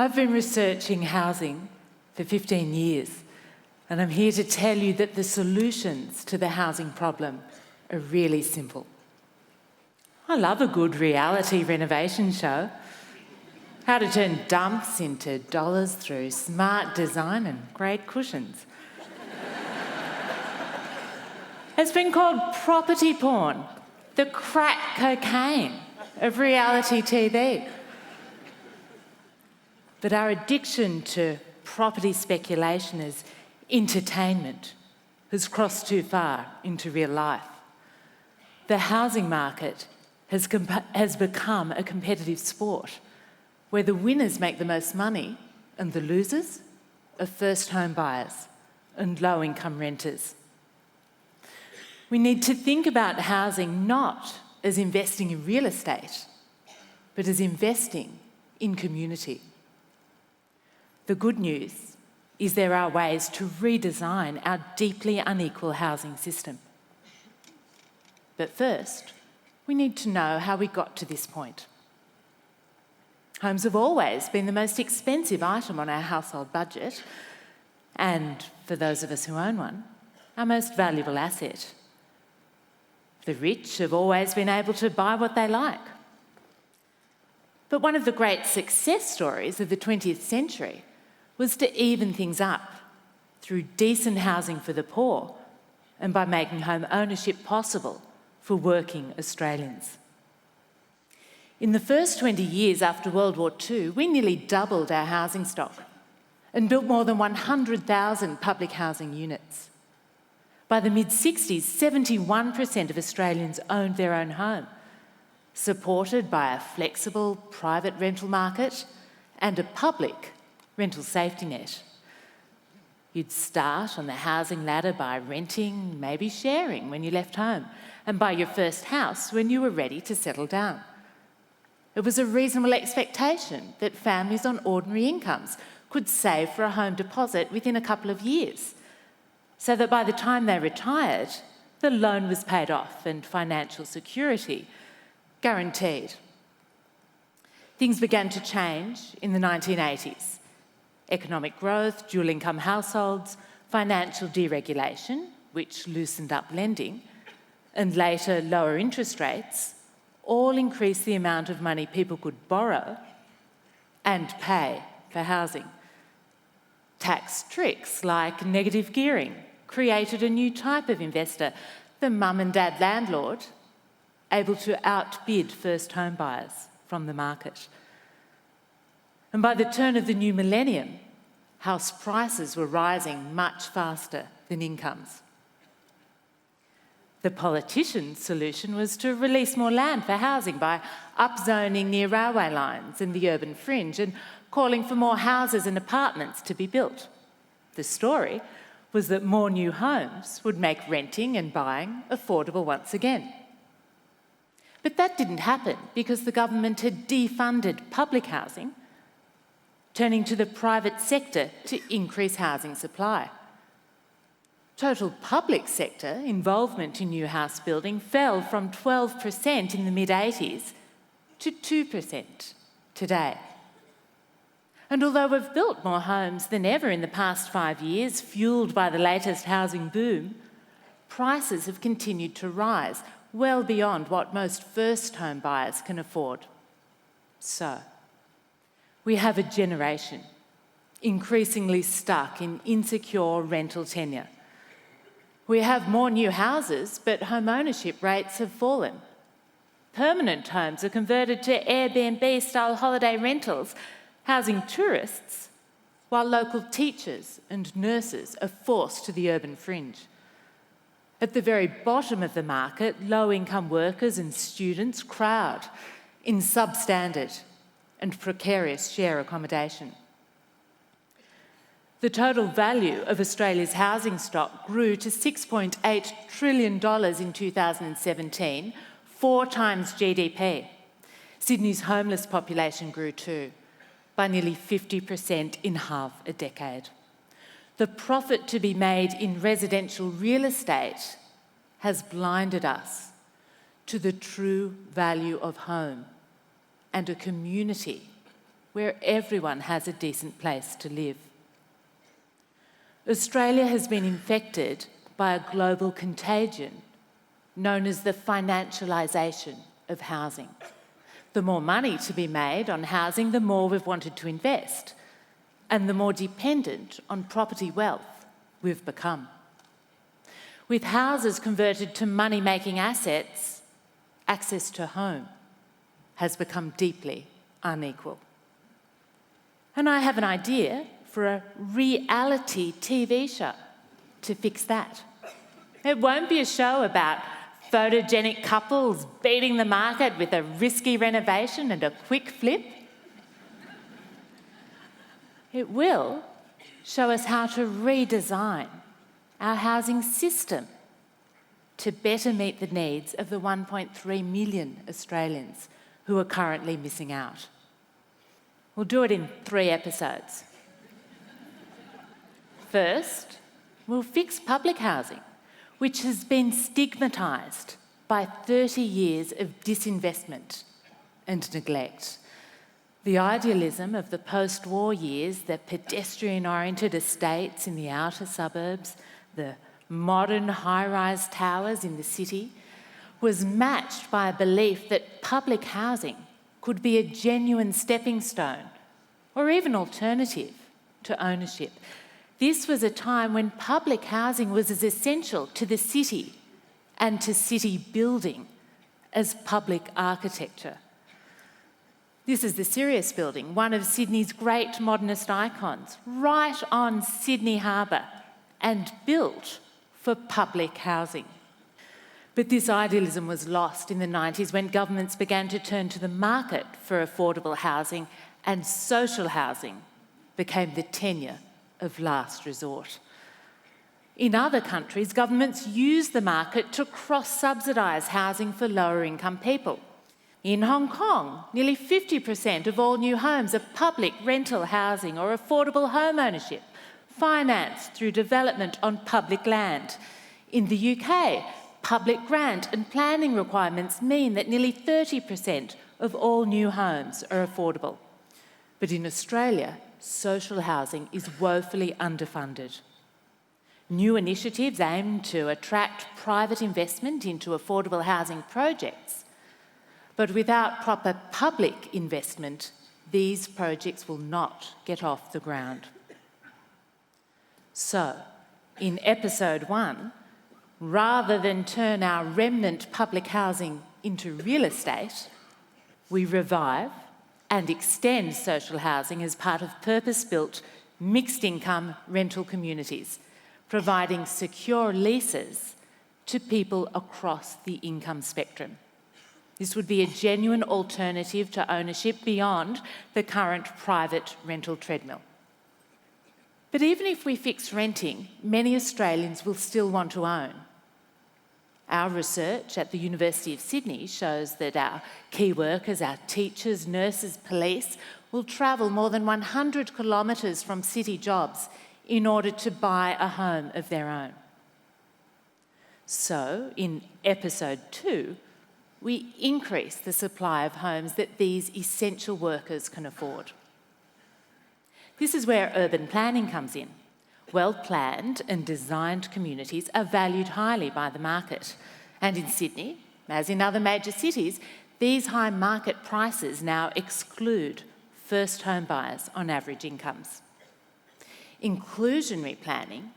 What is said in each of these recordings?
I've been researching housing for 15 years, and I'm here to tell you that the solutions to the housing problem are really simple. I love a good reality renovation show. How to turn dumps into dollars through smart design and great cushions. It's been called property porn, the crack cocaine of reality TV. But our addiction to property speculation as entertainment has crossed too far into real life. The housing market has become a competitive sport where the winners make the most money and the losers are first home buyers and low-income renters. We need to think about housing not as investing in real estate, but as investing in community. The good news is there are ways to redesign our deeply unequal housing system. But first, we need to know how we got to this point. Homes have always been the most expensive item on our household budget, and for those of us who own one, our most valuable asset. The rich have always been able to buy what they like. But one of the great success stories of the 20th century was to even things up through decent housing for the poor and by making home ownership possible for working Australians. In the first 20 years after World War II, we nearly doubled our housing stock and built more than 100,000 public housing units. By the mid-60s, 71% of Australians owned their own home, supported by a flexible private rental market and a public rental safety net. You'd start on the housing ladder by renting, maybe sharing when you left home, and buy your first house when you were ready to settle down. It was a reasonable expectation that families on ordinary incomes could save for a home deposit within a couple of years, so that by the time they retired, the loan was paid off and financial security guaranteed. Things began to change in the 1980s. Economic growth, dual-income households, financial deregulation, which loosened up lending, and later lower interest rates, all increased the amount of money people could borrow and pay for housing. Tax tricks like negative gearing created a new type of investor, the mum and dad landlord, able to outbid first home buyers from the market. And by the turn of the new millennium, house prices were rising much faster than incomes. The politicians' solution was to release more land for housing by upzoning near railway lines and the urban fringe and calling for more houses and apartments to be built. The story was that more new homes would make renting and buying affordable once again. But that didn't happen because the government had defunded public housing, turning to the private sector to increase housing supply. Total public sector involvement in new house building fell from 12% in the mid-80s to 2% today. And although we've built more homes than ever in the past 5 years, fuelled by the latest housing boom, prices have continued to rise, well beyond what most first home buyers can afford. So, we have a generation increasingly stuck in insecure rental tenure. We have more new houses, but home ownership rates have fallen. Permanent homes are converted to Airbnb-style holiday rentals, housing tourists, while local teachers and nurses are forced to the urban fringe. At the very bottom of the market, low-income workers and students crowd in substandard and precarious share accommodation. The total value of Australia's housing stock grew to $6.8 trillion in 2017, 4 times GDP. Sydney's homeless population grew too, by nearly 50% in half a decade. The profit to be made in residential real estate has blinded us to the true value of home and a community where everyone has a decent place to live. Australia has been infected by a global contagion known as the financialisation of housing. The more money to be made on housing, the more we've wanted to invest, and the more dependent on property wealth we've become. With houses converted to money-making assets, access to home has become deeply unequal. And I have an idea for a reality TV show to fix that. It won't be a show about photogenic couples beating the market with a risky renovation and a quick flip. It will show us how to redesign our housing system to better meet the needs of the 1.3 million Australians who are currently missing out. We'll do it in 3 episodes. First, we'll fix public housing, which has been stigmatised by 30 years of disinvestment and neglect. The idealism of the post-war years, the pedestrian-oriented estates in the outer suburbs, the modern high-rise towers in the city, was matched by a belief that public housing could be a genuine stepping stone or even alternative to ownership. This was a time when public housing was as essential to the city and to city building as public architecture. This is the Sirius building, one of Sydney's great modernist icons, right on Sydney Harbour and built for public housing. But this idealism was lost in the 90s when governments began to turn to the market for affordable housing, and social housing became the tenure of last resort. In other countries, governments use the market to cross-subsidise housing for lower-income people. In Hong Kong, nearly 50% of all new homes are public rental housing or affordable home ownership, financed through development on public land. In the UK, public grant and planning requirements mean that nearly 30% of all new homes are affordable. But in Australia, social housing is woefully underfunded. New initiatives aim to attract private investment into affordable housing projects, but without proper public investment, these projects will not get off the ground. So, in episode 1, rather than turn our remnant public housing into real estate, we revive and extend social housing as part of purpose-built, mixed-income rental communities, providing secure leases to people across the income spectrum. This would be a genuine alternative to ownership beyond the current private rental treadmill. But even if we fix renting, many Australians will still want to own. Our research at the University of Sydney shows that our key workers, our teachers, nurses, police, will travel more than 100 kilometres from city jobs in order to buy a home of their own. So, in episode 2, we increase the supply of homes that these essential workers can afford. This is where urban planning comes in. Well-planned and designed communities are valued highly by the market. And in Sydney, as in other major cities, these high market prices now exclude first home buyers on average incomes. Inclusionary planning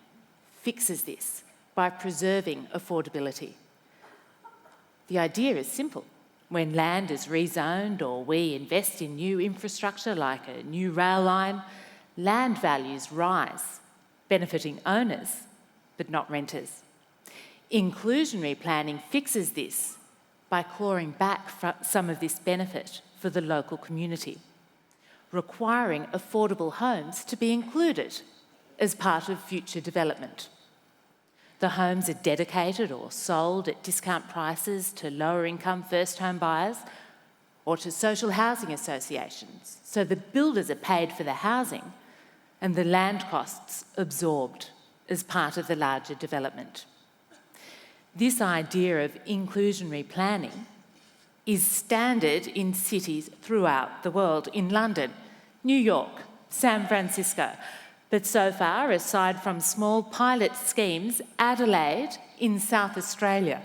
fixes this by preserving affordability. The idea is simple. When land is rezoned or we invest in new infrastructure like a new rail line, land values rise, benefiting owners, but not renters. Inclusionary planning fixes this by clawing back some of this benefit for the local community, requiring affordable homes to be included as part of future development. The homes are dedicated or sold at discount prices to lower-income first-home buyers or to social housing associations, so the builders are paid for the housing and the land costs absorbed as part of the larger development. This idea of inclusionary planning is standard in cities throughout the world. In London, New York, San Francisco. But so far, aside from small pilot schemes, Adelaide in South Australia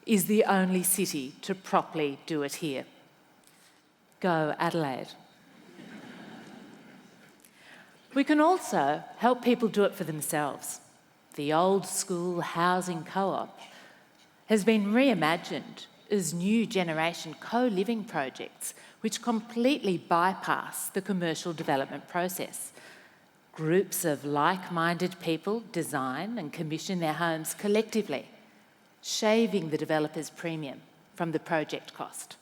is the only city to properly do it here. Go Adelaide. We can also help people do it for themselves. The old school housing co-op has been reimagined as new generation co-living projects which completely bypass the commercial development process. Groups of like-minded people design and commission their homes collectively, shaving the developer's premium from the project cost.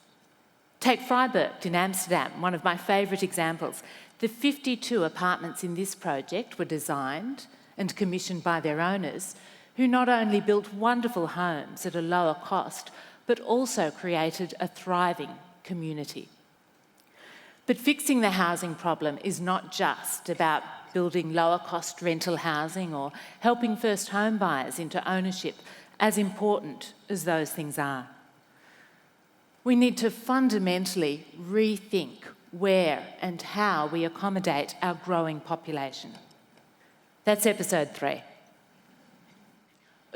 Take Freiburg in Amsterdam, one of my favourite examples. The 52 apartments in this project were designed and commissioned by their owners, who not only built wonderful homes at a lower cost, but also created a thriving community. But fixing the housing problem is not just about building lower-cost rental housing or helping first home buyers into ownership, as important as those things are. We need to fundamentally rethink where and how we accommodate our growing population. That's episode 3.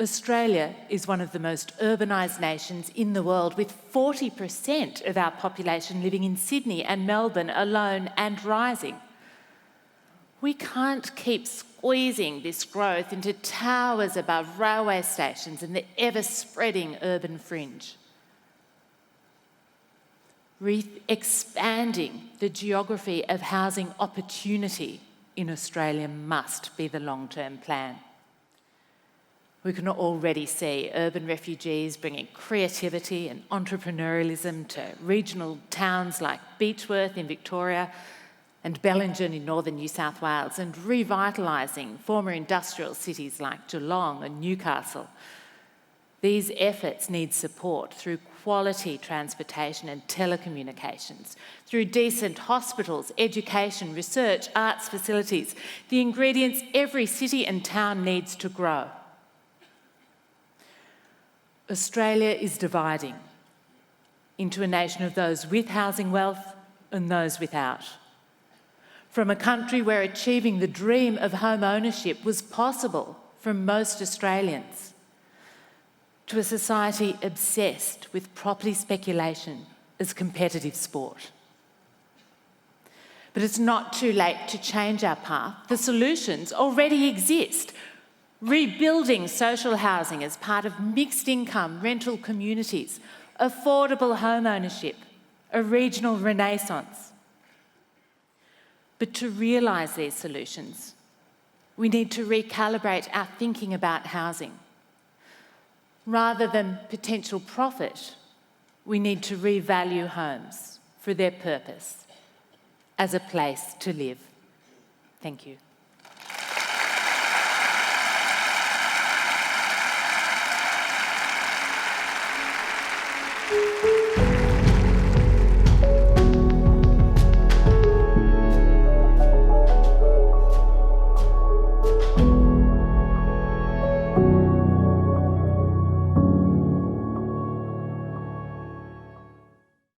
Australia is one of the most urbanised nations in the world, with 40% of our population living in Sydney and Melbourne alone and rising. We can't keep squeezing this growth into towers above railway stations and the ever-spreading urban fringe. Expanding the geography of housing opportunity in Australia must be the long-term plan. We can already see urban refugees bringing creativity and entrepreneurialism to regional towns like Beechworth in Victoria and Bellingen in northern New South Wales, and revitalising former industrial cities like Geelong and Newcastle. These efforts need support through quality transportation and telecommunications, through decent hospitals, education, research, arts facilities, the ingredients every city and town needs to grow. Australia is dividing into a nation of those with housing wealth and those without. From a country where achieving the dream of home ownership was possible for most Australians, to a society obsessed with property speculation as competitive sport. But it's not too late to change our path. The solutions already exist. Rebuilding social housing as part of mixed income rental communities, affordable home ownership, a regional renaissance. But to realise these solutions, we need to recalibrate our thinking about housing. Rather than potential profit, we need to revalue homes for their purpose as a place to live. Thank you.